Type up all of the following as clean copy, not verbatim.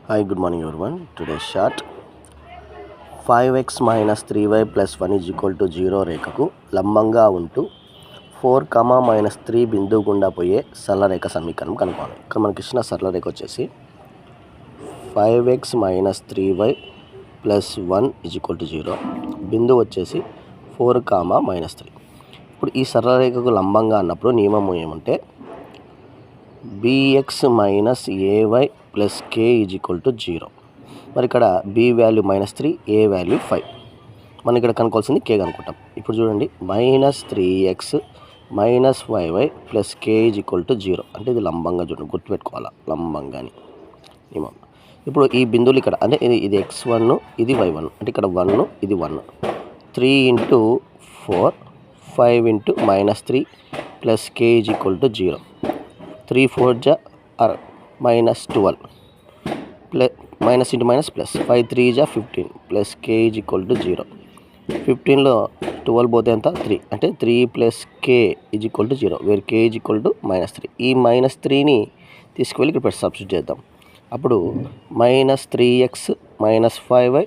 Hi, good morning everyone. Today's chart 5x minus 3y plus 1 is equal to 0 రేఖకు లంబంగా ఉంటూ 4, minus 3 బిందువు గుండా పోయే సరళరేఖ సమీకరణం కనుక్కోవాలి. ఇక్కడ మనకి ఇచ్చిన సరళరేఖ వచ్చేసి 5x minus 3y plus 1 is equal to 0. బిందువు వచ్చేసి 4, minus 3. ఇప్పుడు ఈ సరళరేఖకు లంబంగా అన్నప్పుడు నియమం ఏమంటే bx minus ay plus k is equal to 0. మరి ఇక్కడ b వాల్యూ -3, a వాల్యూ 5. మనం ఇక్కడ కనుక్కోవాల్సింది k కనుక్కుంటాం. ఇప్పుడు చూడండి -3x minus 5y plus k is equal to 0. అంటే ఇది లంబంగా చూడండి, గుర్తుపెట్టుకోవాలా లంబంగా అని నియమం. ఇప్పుడు ఈ బిందువులు ఇక్కడ అంటే ఇది x1 ఇది y1 అంటే ఇక్కడ 1 ఇది 1 3 into 4 5 into -3 plus k is equal to 0. 3 4 जा -12 plus minus into minus plus 5 3 जा 15 plus k is equal to 0. 15లో 12 పోతే ఎంత 3 అంటే 3 plus k is equal to 0 where k is equal to -3. ఈ -3ని తీసుకువెళ్ళి ఇక్కడ సబ్స్టిట్యూట్ చేద్దాం. అప్పుడు -3x minus 5y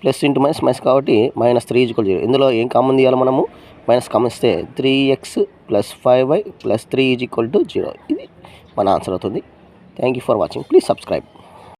plus into minus కాబట్టి -3 is equal to 0. ఇందులో ఏం కామన్ తీయాలి మనము? మైనస్ కామన్ ఇస్తే 3x plus 5y plus 3 is equal to 0. ఇది మన ఆన్సర్ అవుతుంది. Thank you for watching. Please subscribe.